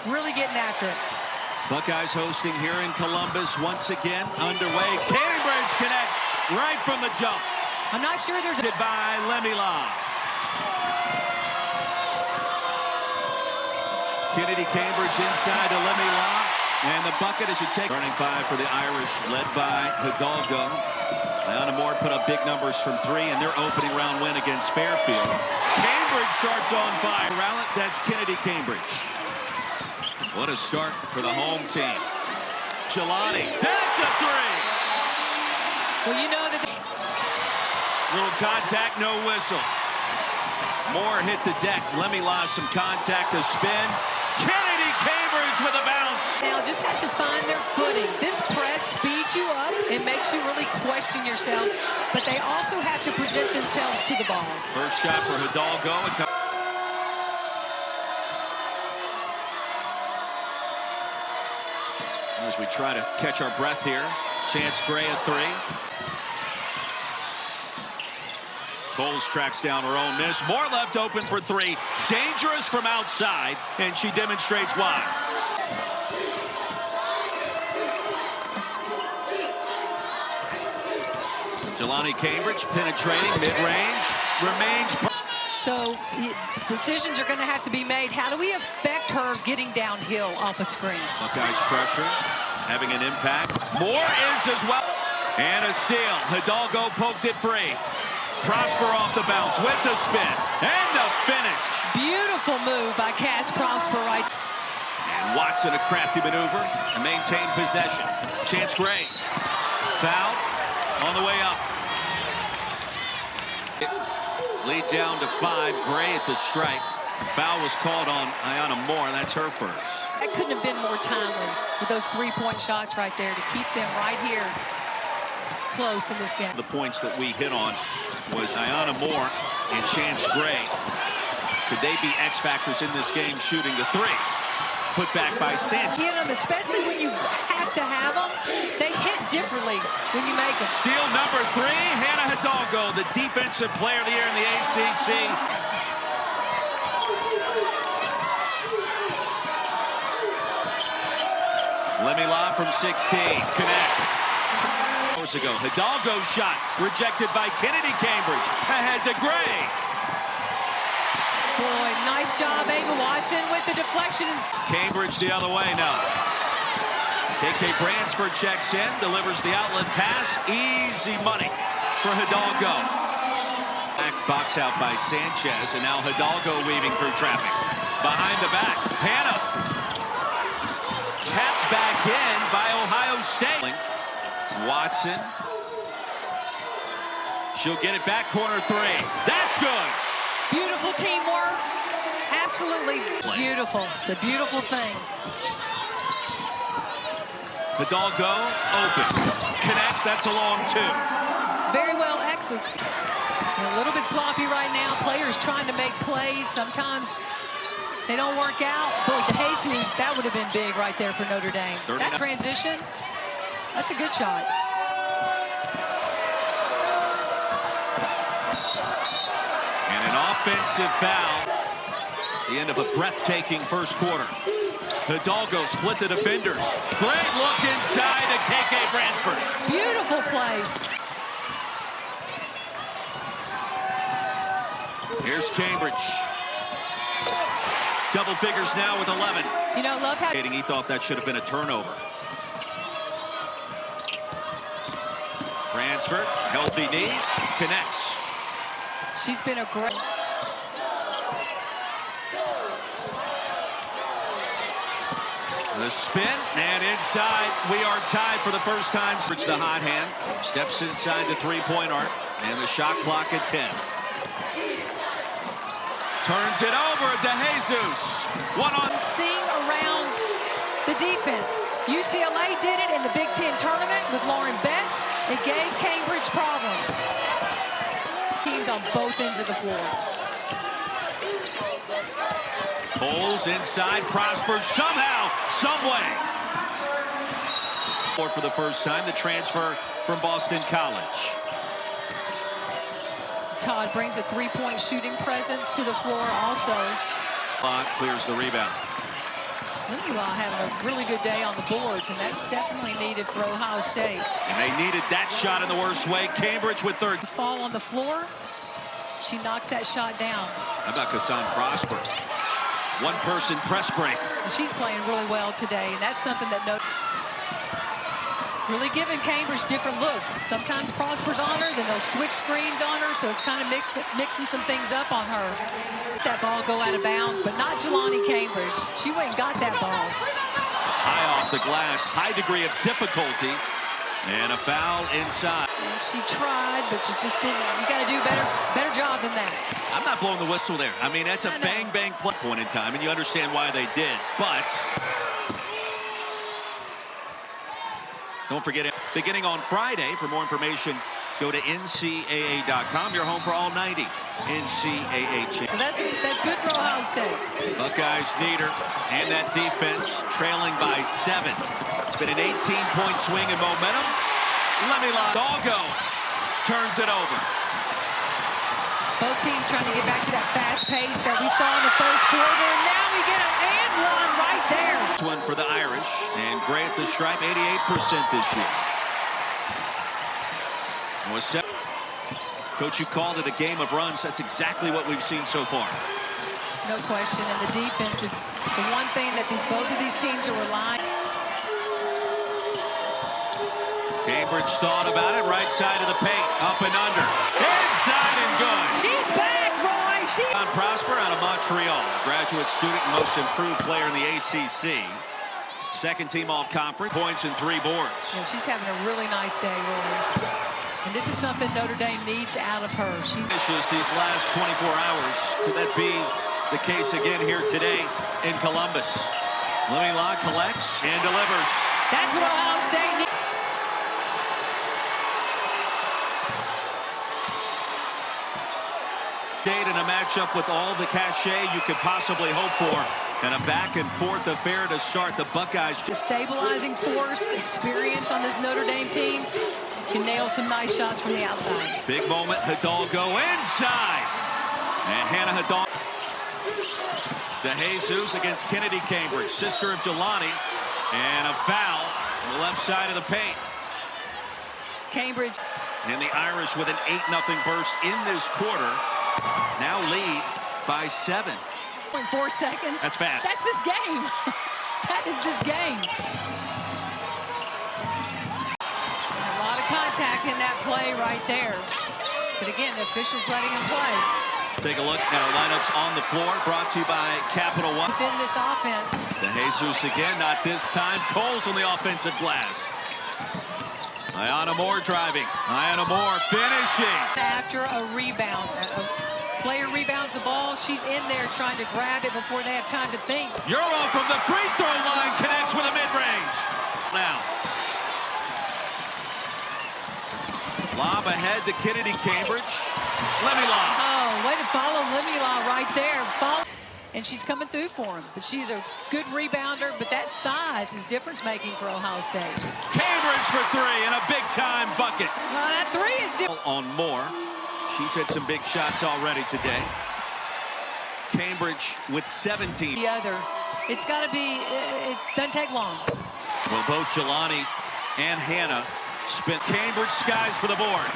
really getting after it. Buckeyes hosting here in Columbus once again underway. Cambridge connects right from the jump. I'm not sure there's a... By Relive. Kennedy Cambridge inside to Relive. And the bucket as you take. Starting five for the Irish, led by Hidalgo. Ayana Moore put up big numbers from three in their opening round win against Fairfield. Cambridge starts on fire. That's Kennedy Cambridge. What a start for the home team. Jelani, that's a three. Well, you know that... Little contact, no whistle. Moore hit the deck. Lemmy lost some contact, a spin. Kennedy Cambridge with a bounce. Now just has to find their footing. This press speeds you up. It makes you really question yourself. But they also have to present themselves to the ball. First shot for Hidalgo. As we try to catch our breath here. Chance Gray at three. Bowles tracks down her own miss. Moore left open for three. Dangerous from outside, and she demonstrates why. Jelani Cambridge penetrating mid-range. Remains. So decisions are going to have to be made. How do we affect her getting downhill off a screen? Buckeyes pressure, having an impact. Moore is as well. And a steal. Hidalgo poked it free. Prosper off the bounce with the spin. And the finish. Beautiful move by Cass Prosper right. And Watson a crafty maneuver and maintain possession. Chance Gray. Foul on the way up. Lead down to 5. Gray at the strike. Foul was called on Ayana Moore. That's her first. That couldn't have been more timely with those three-point shots right there to keep them right here close in this game. The points that we hit on was Ayana Moore and Chance Gray. Could they be X factors in this game shooting the three? Put back by Sanchez. Get them, especially when you have to have them. They hit differently when you make them. Steal number 3, Hannah Hidalgo, the defensive player of the year in the ACC. Lemmy Law from 16 connects. Hours ago, Hidalgo's shot rejected by Kennedy Cambridge. Ahead to Gray. Boy, nice job, Ava Watson with the deflections. Cambridge the other way now. KK Bransford checks in, delivers the outlet pass. Easy money for Hidalgo. Back box out by Sanchez, and now Hidalgo weaving through traffic. Behind the back, Hannah. Tapped back in by Ohio State. Watson. She'll get it back, corner 3. That's good. Beautiful teamwork. Absolutely beautiful. It's a beautiful thing. Hidalgo open. Connects. That's a long 2. Very well executed. A little bit sloppy right now. Players trying to make plays. Sometimes they don't work out. Boy, the Jesus, that would have been big right there for Notre Dame. That transition, that's a good shot. And an offensive foul. The end of a breathtaking first quarter. Hidalgo split the defenders. Great look inside to KK Bransford. Beautiful play. Here's Cambridge. Double figures now with 11. You know, love how he thought that should have been a turnover. Bransford, healthy knee, connects. She's been a great... The spin, and inside, we are tied for the first time. It's the hot hand, steps inside the three-point arc, and the shot clock at 10. Turns it over to Jesus. One on. Seeing around the defense. UCLA did it in the Big Ten tournament with Lauren Betts. It gave Cambridge problems. Teams on both ends of the floor. Bowles inside, Prosper somehow, some way. For the first time, the transfer from Boston College. Todd brings a three-point shooting presence to the floor also. Clears the rebound. Limulaw having a really good day on the boards, and that's definitely needed for Ohio State. And they needed that shot in the worst way. Cambridge with third. Fall on the floor. She knocks that shot down. How about Kassan Prosper? One-person press break. She's playing really well today, and that's something that really giving Cambridge different looks. Sometimes Prosper's on her, then they'll switch screens on her, so it's kind of mixing some things up on her. That ball go out of bounds, but not Jelani Cambridge. She went and got that ball. High off the glass, high degree of difficulty, and a foul inside. And she tried, but she just didn't. You got to do better job than that. I'm not blowing the whistle there. I mean, that's a bang-bang play point in time, and you understand why they did, but don't forget it. Beginning on Friday, for more information, go to ncaa.com. You're home for all 90 NCAA champions. So that's good for Ohio State. Buckeyes need her, and that defense trailing by 7. It's been an 18-point swing in momentum. Hidalgo turns it over. Both teams trying to get back to that fast pace that we saw in the first quarter, and now we get an and one right there. One for the Irish, and Gray at the stripe, 88% this year. Coach, you called it a game of runs. That's exactly what we've seen so far. No question, and the defense is the one thing that both of these teams are relying. Cambridge thought about it, right side of the paint, up and under, inside and good. She's back, Roy. John Prosper out of Montreal, graduate student and most improved player in the ACC. Second team all-conference, points and 3 boards. Yeah, she's having a really nice day, Roy. And this is something Notre Dame needs out of her. She finishes these last 24 hours. Could that be the case again here today in Columbus? Limulaw collects and delivers. That's what Ohio State needs. In a matchup with all the cachet you could possibly hope for, and a back-and-forth affair to start. The Buckeyes. The stabilizing force, experience on this Notre Dame team can nail some nice shots from the outside. Big moment, Hidalgo inside, and Hannah Hidalgo. DeJesus against Kennedy Cambridge, sister of Jelani, and a foul on the left side of the paint. Cambridge. And the Irish with an 8-0 burst in this quarter. Now lead by 7. 4 seconds. That's fast. That's this game. That is this game. A lot of contact in that play right there. But again, the officials letting him play. Take a look at our lineups on the floor, brought to you by Capital One. Within this offense. DeJesus again, not this time. Coles on the offensive glass. Ayanna Moore driving. Ayanna Moore finishing. After a rebound. A player rebounds the ball. She's in there trying to grab it before they have time to think. Euro from the free throw line connects with a mid-range. Now. Lob ahead to Kennedy Cambridge. Limulaw. Oh, way to follow Limulaw right there. And she's coming through for him. But she's a good rebounder, but that size is difference-making for Ohio State. Cambridge for 3 and a big-time bucket. Well, that 3 is different. On Moore. She's had some big shots already today. Cambridge with 17. The other. It's got to be, it doesn't take long. Well, both Jelani and Hannah spent. Cambridge skies for the board.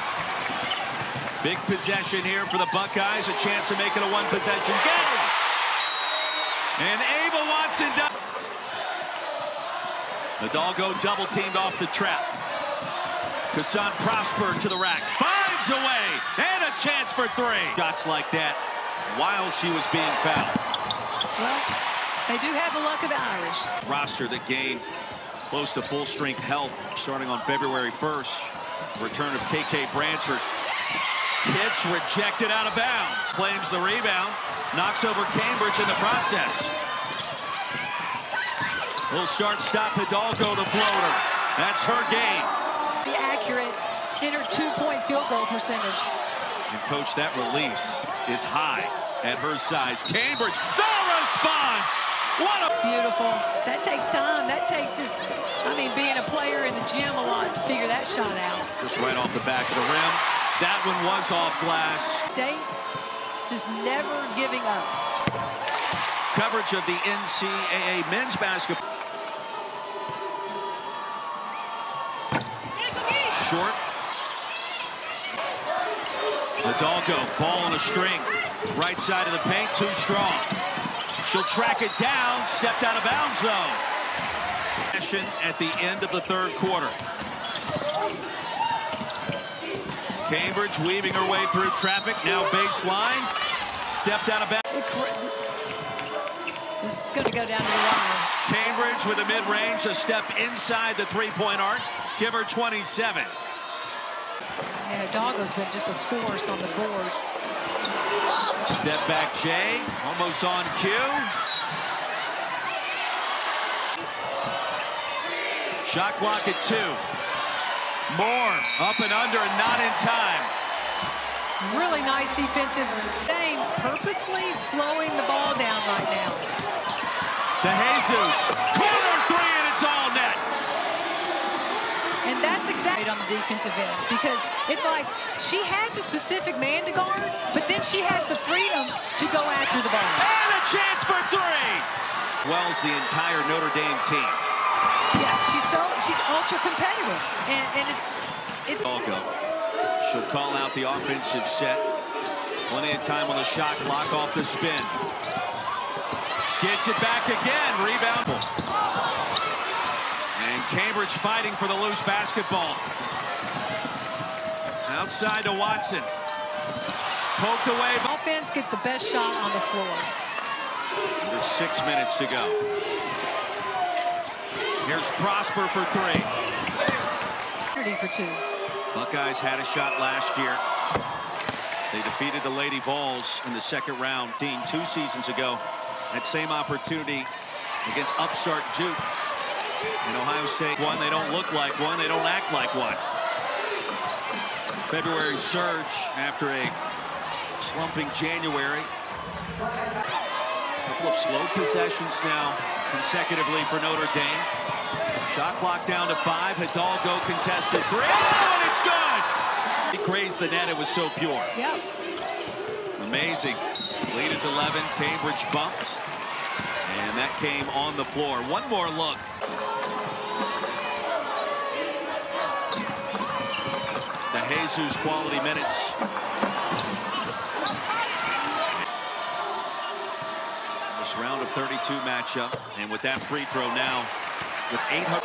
Big possession here for the Buckeyes. A chance to make it a 1-possession game. And Ava Watson does. Hidalgo double-teamed off the trap. Kassan Prosper to the rack. Finds a way. And a chance for 3. Shots like that while she was being fouled. Well, they do have the luck of the Irish. Roster that gained close to full-strength health starting on February 1st. Return of KK Bransford. Kicks rejected out of bounds. Claims the rebound. Knocks over Cambridge in the process. Little start-stop Hidalgo, the floater. That's her game. Accurate in her 2-point field goal percentage. And coach, that release is high at her size. Cambridge, the response. What a beautiful. That takes time. That takes just, I mean, being a player in the gym a lot to figure that shot out. Just right off the back of the rim. That one was off glass. State just never giving up. Coverage of the NCAA men's basketball. Short. Hidalgo, ball on a string. Right side of the paint, too strong. She'll track it down. Stepped out of bounds, though. At the end of the third quarter. Cambridge weaving her way through traffic. Now baseline. Stepped out of bounds. This is going to go down to the line. Cambridge with a mid-range, a step inside the three-point arc. Give her 27. And Hidalgo's been just a force on the boards. Step back, Jay. Almost on cue. Shot clock at 2. Moore up and under and not in time. Really nice defensive game, purposely slowing the ball down right now. DeJesus, corner three, and it's all net. And that's exactly on the defensive end, because it's like she has a specific man to guard, but then she has the freedom to go after the ball. And a chance for 3. Wells, the entire Notre Dame team. Yeah, she's ultra competitive, and it's. She'll call out the offensive set. Plenty of time on the shot clock off the spin. Gets it back again. Rebound. And Cambridge fighting for the loose basketball. Outside to Watson. Poked away. Offense get the best shot on the floor. Under 6 minutes to go. Here's Prosper for 3. 30 for 2. Buckeyes had a shot last year. They defeated the Lady Vols in the second round. 2 seasons ago. That same opportunity against upstart Duke. And Ohio State, one, they don't look like one, they don't act like one. February surge after a slumping January. A couple of slow possessions now consecutively for Notre Dame. Shot clock down to 5. Hidalgo contested 3. Oh, and it's good! He grazed the net. It was so pure. Yep. Amazing. Lead is 11. Cambridge bumped. And that came on the floor. One more look. DeJesus quality minutes. This round of 32 matchup. And with that free throw now, with 800.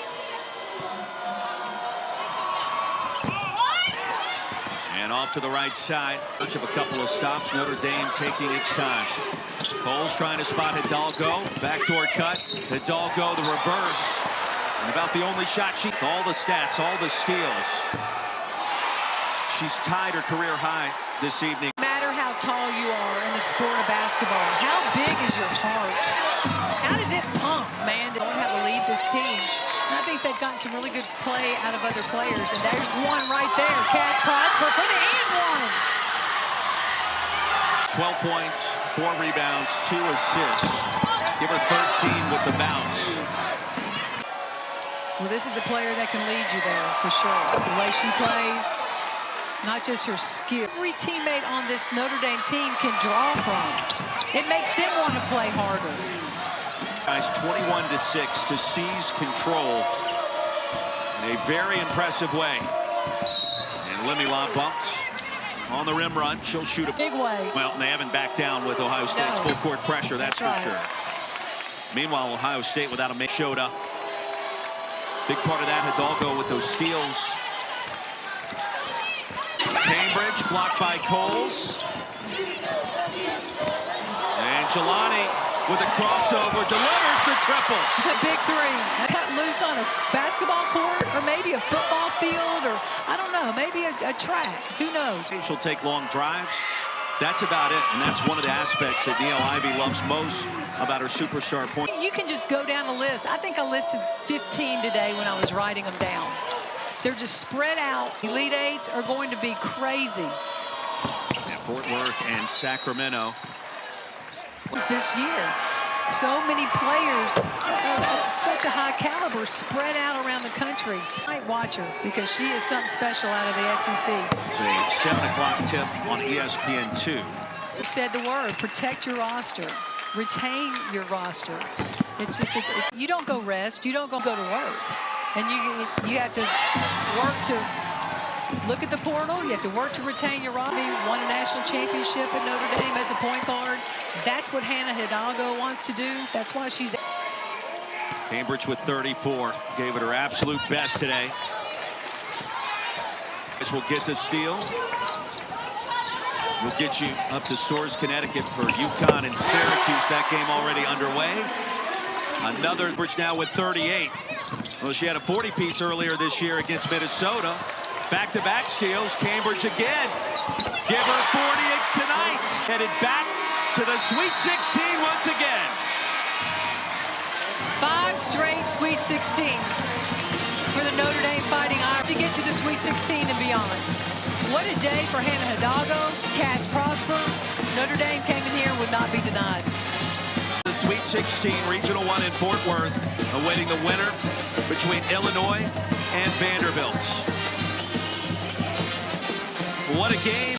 And off to the right side. Bunch of a couple of stops. Notre Dame taking its time. Cole's trying to spot Hidalgo. Backdoor cut. Hidalgo the reverse. And about the only shot she. All the stats, all the steals. She's tied her career high this evening. No matter how tall you are in the sport of basketball, how big is your heart? How does it pump, man? They don't have to lead this team. And I think they've gotten some really good play out of other players. And there's one right there. Cass Prosper for the and one. 12 points, 4 rebounds, 2 assists. Give her 13 with the bounce. Well, this is a player that can lead you there for sure. The way she plays, not just her skill. Every teammate on this Notre Dame team can draw from. It makes them want to play harder. Guys, 21-6 to seize control in a very impressive way. And Lemilon bumps on the rim run. She'll shoot a big way. Well, they haven't backed down with Ohio State's full court pressure. That's for right. sure. Meanwhile, Ohio State without a make showed up. Big part of that, Hidalgo with those steals. Cambridge blocked by Coles. And Jelani with a crossover delivers the triple. It's a big 3. Cut loose on a basketball court or maybe a football field or I don't know, maybe a track. Who knows? She'll take long drives. That's about it. And that's one of the aspects that Neil Ivey loves most about her superstar point. You can just go down the list. I think I listed 15 today when I was writing them down. They're just spread out. Elite Eights are going to be crazy. Yeah, Fort Worth and Sacramento. This year, so many players at such a high caliber spread out around the country. I might watch her because she is something special out of the SEC. It's a 7 o'clock tip on ESPN2. You said the word, protect your roster. retain your roster. It's just, if you don't go rest, you don't go to work. And you have to work to look at the portal. You have to work to retain your roster. He won a national championship at Notre Dame as a point guard. That's what Hannah Hidalgo wants to do. That's why she's... Cambridge with 34. Gave it her absolute best today. This will get the steal. We'll get you up to Storrs, Connecticut for UConn and Syracuse. That game already underway. Another Cambridge now with 38. Well, she had a 40-piece earlier this year against Minnesota. Back-to-back steals. Cambridge again. Give her 40 tonight. Headed back to the Sweet 16 once again. 5 straight Sweet 16s for the Notre Dame Fighting Irish to get to the Sweet 16 and beyond. What a day for Hannah Hidalgo. Cass Prosper. Notre Dame came in here, would not be denied. The Sweet 16, Regional 1 in Fort Worth, awaiting the winner between Illinois and Vanderbilt. What a game.